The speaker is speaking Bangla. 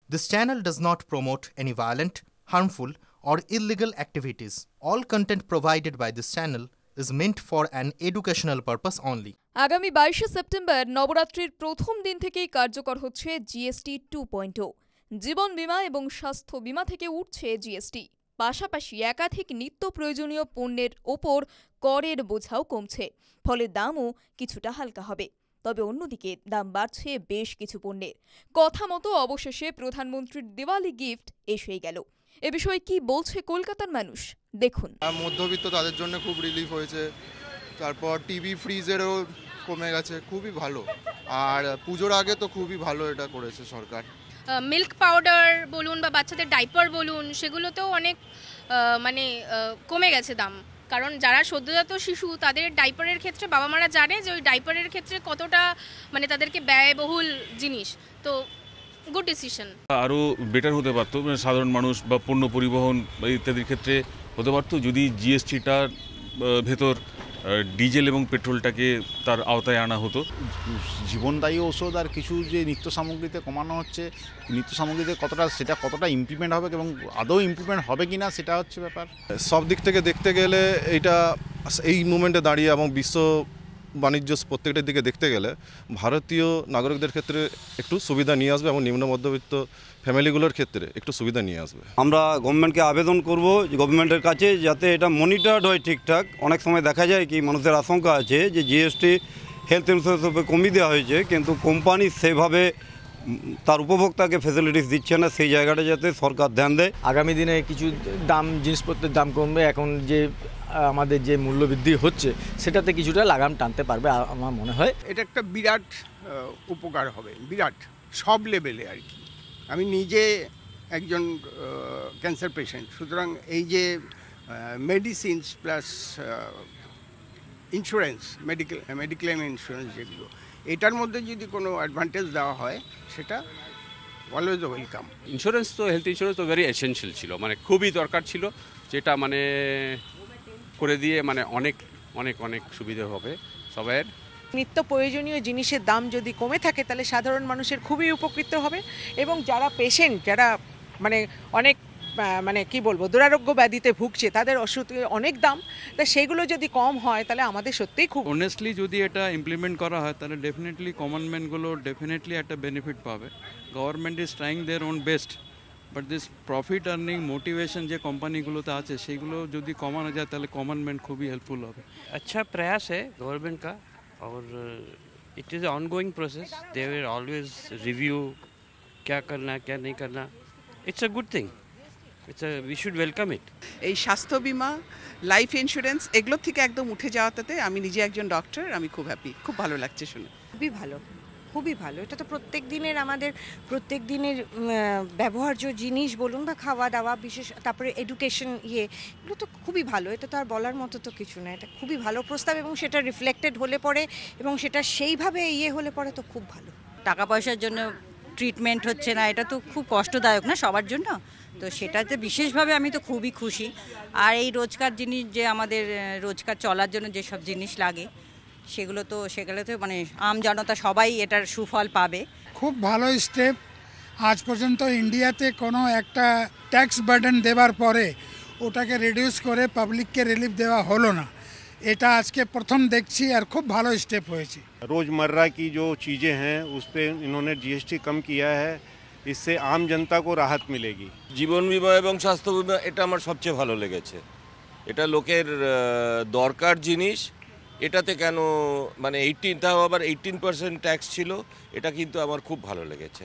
This channel does not promote any violent, harmful, or illegal activities. All content provided by this channel is meant for an educational purpose only. আগামী 22 সেপ্টেম্বর নবরাত্রির প্রথম দিন থেকেই কার্যকর হচ্ছে জিএসটি 2.0। জীবন বীমা এবং স্বাস্থ্য বীমা থেকে উঠছে জিএসটি। পাশাপাশি একাধিক নিত্য প্রয়োজনীয় পণ্যের ওপর করের বোঝাও কমছে, ফলে দামও কিছুটা হালকা হবে। তবে অন্যদিকে দাম বাড়ছে বেশ কিছু পণ্যের। কথা মতো অবশেষে প্রধানমন্ত্রীর দিওয়ালি গিফট এসেই গেল। এ বিষয়ে কি বলছে কলকাতার মানুষ, দেখুন। মধ্যবিত্ত তাদের জন্য খুব রিলিফ হয়েছে। তারপর টিভি ফ্রিজেরও কমে গেছে, খুবই ভালো। আর পুজোর আগে তো খুবই ভালো এটা করেছে সরকার। মিল্ক পাউডার বলুন বা বাচ্চাদের ডাইপার বলুন, সেগুলোতেও অনেক কমে গেছে দাম। কারণ যারা সদ্যজাত শিশু, তাদের ডাইপারের ক্ষেত্রে বাবা মারা জানে যে ওই ডাইপারের ক্ষেত্রে কতটা তাদেরকে ব্যয়বহুল জিনিস। তো গুড ডিসিশন। আরও বেটার হতে পারতো, সাধারণ মানুষ বা পণ্য পরিবহন ইত্যাদির ক্ষেত্রে হতে পারতো যদি জিএসটিটার ভেতর ডিজেল এবং পেট্রোলটাকে তার আওতায় আনা হতো। জীবনদায়ী ওষুধ আর কিছু যে নিত্য সামগ্রীতে কমানো হচ্ছে, নিত্য সামগ্রীতে কতটা ইমপ্লিমেন্ট হবে এবং আদৌ ইমপ্লিমেন্ট হবে কিনা সেটা হচ্ছে ব্যাপার। সব দিক থেকে দেখতে গেলে এই মুমেন্টে দাঁড়িয়ে এবং বিশ্ব বাণিজ্য প্রত্যেকটার দিকে দেখতে গেলে ভারতীয় নাগরিকদের ক্ষেত্রে একটু সুবিধা নিয়ে আসবে এবং নিম্ন মধ্যবিত্ত ফ্যামিলিগুলোর ক্ষেত্রে একটু সুবিধা নিয়ে আসবে। আমরা গভর্নমেন্টকে আবেদন করব গভর্নমেন্টের কাছে যাতে এটা মনিটর্ড হয় ঠিকঠাক। অনেক সময় দেখা যায় কি মানুষের আশঙ্কা আছে যে জিএসটি হেলথ ইন্স্যুরেন্স কমিয়ে দেওয়া হয়েছে, কিন্তু কোম্পানি সেভাবে তার উপভোক্তাকে ফ্যাসিলিটিস দিচ্ছে না, সেই জায়গাটা যাতে সরকার ধ্যান দেয়। আগামী দিনে কিছু জিনিসপত্রের দাম কমবে, এখন যে আমাদের যে মূল্যবৃদ্ধি হচ্ছে সেটাতে কিছুটা লাগাম টানতে পারবে আমার মনে হয়। এটা একটা বিরাট উপকার হবে, বিরাট সব লেভেলে আর কি। আমি নিজে একজন ক্যান্সার পেশেন্ট, সুতরাং এই যে medicines plus insurance, mediclaim insurance যেগুলো, এটার মধ্যে যদি কোনো অ্যাডভান্টেজ দেওয়া হয় সেটা অলওয়েজ ওয়েলকাম। ইন্স্যুরেন্স তো হেলথ ইন্স্যুরেন্স তো ভেরি এসেনশিয়াল ছিল, খুবই দরকার ছিল, যেটা করে দিয়ে অনেক অনেক অনেক সুবিধা হবে সবাইয়ের। নিত্য প্রয়োজনীয় জিনিসের দাম যদি কমে থাকে তাহলে সাধারণ মানুষের খুবই উপকৃত হবে, এবং যারা পেশেন্ট, যারা অনেক কি বলবো দুরারোগ্য ব্যাধিতে ভুগছে, তাদের ওষুধে অনেক দাম, তা সেইগুলো যদি কম হয় তাহলে আমাদের সত্যিই খুব অনেস্টলি যদি এটা ইমপ্লিমেন্ট করা হয় তাহলে ডেফিনেটলি কমন ম্যানগুলো ডেফিনেটলি একটা বেনিফিট পাবে। Government is trying their own best, but this profit earning motivation যে কোম্পানিগুলোতে আছে সেগুলো যদি কমানো যায় তাহলে কমন ম্যান খুবই হেল্পফুল হবে। अच्छा प्रयास है गवर्नमेंट का, और it is ongoing process. They will always review क्या करना क्या नहीं करना। It's a good thing, we should welcome it. এই স্বাস্থ্য বীমা, লাইফ ইন্স্যুরেন্স এগুলো থেকে একদম উঠে যাওয়াতে আমি নিজে একজন ডক্টর, আমি খুব হ্যাপি, খুব ভালো লাগছে শুনে। খুবই ভালো, খুবই ভালো। এটা তো আমাদের প্রত্যেক দিনের ব্যবহার্য জিনিস বলুন বা খাওয়া দাওয়া, বিশেষ তারপরে এডুকেশন এগুলো তো খুবই ভালো। এটা তো আর বলার মতো তো কিছু না, এটা খুবই ভালো প্রস্তাব, এবং সেটা রিফ্লেক্টেড হলে পরে এবং সেটা সেইভাবে হলে পরে তো খুব ভালো। টাকা পয়সার জন্য ট্রিটমেন্ট হচ্ছে না, এটা তো খুব কষ্টদায়ক না সবার জন্য, তো সেটাতে বিশেষভাবে আমি তো খুবই খুশি। আর এই রোজকার জিনিস, যে আমাদের রোজকার চলার জন্য যেসব জিনিস লাগে সেগুলো তো আম জনতা সবাই এটার সুফল পাবে। খুব ভালো স্টেপ। আজ পর্যন্ত ইন্ডিয়াতে কোনো একটা ট্যাক্স বার্ডেন দেওয়ার পরে ওটাকে রিডিউস করে পাবলিককে রিলিফ দেওয়া হলো না, এটা আজকে প্রথম দেখছি, আর খুব ভালো স্টেপ হয়েছে। रोज़मर्रा की जो चीज़ें हैं उस पर इन्होंने जीएसटी कम किया है, इससे आम जनता को राहत मिलेगी। জীবন বীমা এবং স্বাস্থ্য বীমা এটা আমার সবচেয়ে ভালো লেগেছে। এটা লোকের দরকার জিনিস, এটাতে কেন 18 তাও আবার 18% ট্যাক্স ছিল, এটা কিন্তু আমার খুব ভালো লেগেছে।